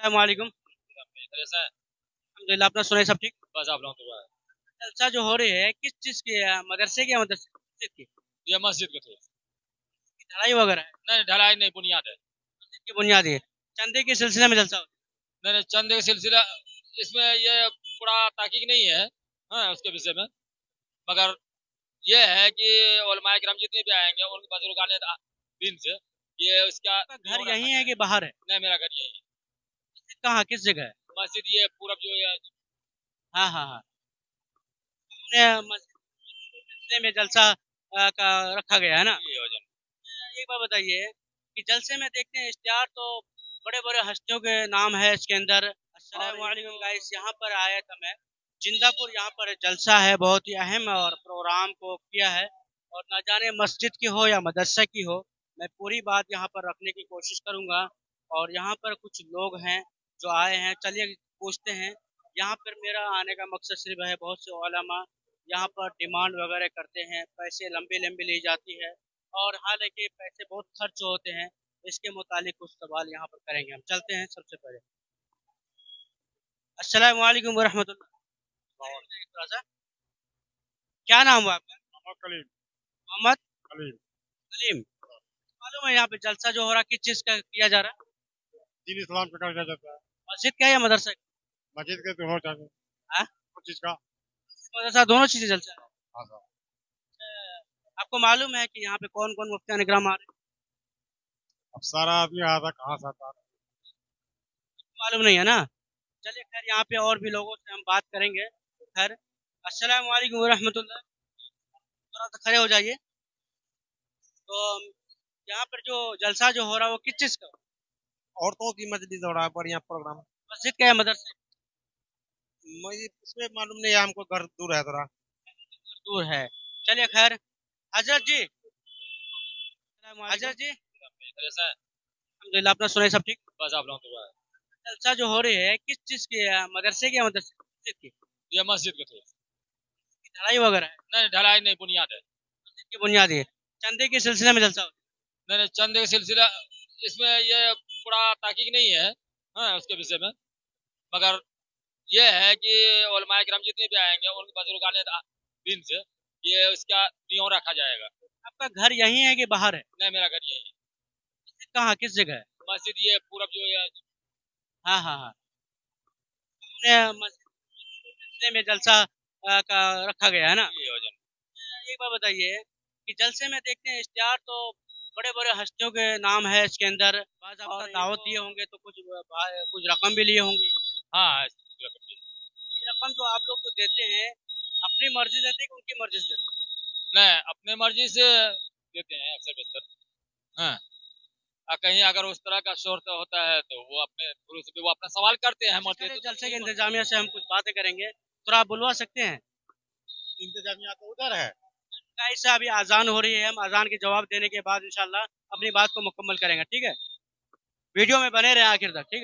अस्सलामुअलैकुम। कैसा है? अल्हम्दुलिल्लाह, अपना सुनाई, सब ठीक? बस आप लोगों तो जलसा जो हो रही है किस चीज की है? मदरसे की या मस्जिद की? ये मस्जिद के थ्रू। ढलाई वगैरह है? नहीं, ढलाई नहीं, बुनियाद है। मस्जिद की बुनियादी है। चंदे के सिलसिले में जलसा होता नहीं नहीं, चंद का सिलसिला इसमें ये पूरा ताकीक नहीं है। हाँ, उसके विषय में मगर ये है कि उलमाए किराम जितने भी आएंगे उनके बुजुर्गान दिन से ये उसका है? आपका घर नियम रखा यहीं है जाए। कि बाहर है? नहीं, मेरा घर यही मस्जिद कहाँ, किस जगह है? है। मस्जिद ये पूरब जो है। हाँ हाँ हाँ। हमने मस्जिद के सिलसिले में जलसा का रखा गया है ना? ये हो जाए। एक बात बताइए कि जलसे में देखते हैं इश्तिहार तो बड़े बड़े हस्तियों के नाम है इसके अंदर। अस्सलाम वालेकुम गाइस, यहाँ पर आया था मैं जिंदापुर। यहाँ पर जलसा है, बहुत ही अहम और प्रोग्राम को किया है। और न जाने मस्जिद की हो या मदरसा की हो, मैं पूरी बात यहाँ पर रखने की कोशिश करूँगा। और यहाँ पर कुछ लोग हैं जो आए हैं, चलिए पूछते हैं। यहाँ पर मेरा आने का मकसद सिर्फ है, बहुत से उलमा यहाँ पर डिमांड वगैरह करते हैं, पैसे लंबे लंबे ली जाती है। और हालांकि पैसे बहुत खर्च होते हैं। इसके मुतालिक कुछ सवाल यहाँ पर करेंगे। हम चलते हैं सबसे पहले। अस्सलाम वालेकुम वरहमतुल्लाह। थोड़ा सा, क्या नाम हुआ आपका? मोहम्मद कलीम। मोहम्मद कलीम। सलीम। मालूम है यहाँ पे जलसा जो हो रहा है किस चीज़ का किया जा रहा है? दीन इस्लाम का किया जाता है। मस्जिद का या मदरसा का? मस्जिद के तो हो जाए हाँ? कुछ चीज का। मदरसा, दोनों चीज़ें जलसा है। हाँ सर। आपको मालूम है कि यहाँ पे कौन कौन मुफ्तियान इकराम आ रहे हैं? अब सारा आदमी आया था, कहाँ से आता है? मालूम नहीं है ना? चलिए खैर, यहाँ पे और भी लोगों से हम बात करेंगे। खैर, अस्सलाम वालेकुम वरहमतुल्लाह। थोड़ा सा खड़े हो जाइए। तो यहाँ पर जो जलसा जो हो रहा है वो किस चीज़ का? औरतों की मजलिस हो रहा है, बढ़िया प्रोग्राम। मस्जिद का या मदरसा मुझे इसमें मालूम नहीं है, हमको घर दूर है थोड़ा। का? दूर है। चलिए खैर, हजरत जी, हजरत जी, कैसा है? अल्हम्दुलिल्लाह, अपना सुनाई, सब ठीक? बस आप लोगों तो जलसा जो हो रही है किस चीज़ की है? मदरसे की या मदरसे मस्जिद की? ये मस्जिद के थ्रू। ढलाई वगैरह है? नहीं, ढलाई नहीं, बुनियाद है। मस्जिद की बुनियादी है। चंदे के सिलसिले में जलसा होता नहीं नहीं, चंद का सिलसिला इसमें ये पूरा ताकीक नहीं है। हाँ, उसके विषय में मगर ये है कि उलमाए किराम जितने भी आएंगे उनके बुजुर्गान दिन से ये उसका नियम रखा जाएगा। है। आपका घर यहीं है कि बाहर है? नहीं, मेरा घर यही है। मस्जिद कहाँ, किस जगह है? मस्जिद ये पूरब जो है। हाँ हाँ हाँ। हमने मस्जिद के सिलसिले में जलसा का रखा गया है ना? ये हो जाए। एक बात बताइए कि जलसे में देखते हैं इश्तिहार तो बड़े बड़े हस्तियों के नाम है इसके अंदर। बाज़ आपका दावत दिए होंगे तो कुछ कुछ रकम भी लिए होंगे। हाँ, ये रकम जो आप लोग को देते हैं, अपनी मर्जी से देते हैं कि उनकी मर्जी से देते हैं? नहीं, अपने मर्जी से देते हैं अक्सर बेशतर। हाँ, कहीं अगर उस तरह का शोर होता है तो वो अपने गुरु से भी वो अपना सवाल करते हैं, मरते चलिए, तो जलसे के नहीं मरते। इंतजामिया से हम कुछ बातें करेंगे। थोड़ा आप बुलवा सकते हैं? इंतजामिया तो उधर है। ऐसा अभी अजान हो रही है, हम अजान के जवाब देने के बाद इंशाल्लाह अपनी बात को मुकम्मल करेंगे, ठीक है? वीडियो में बने रहे आखिर तक, ठीक है?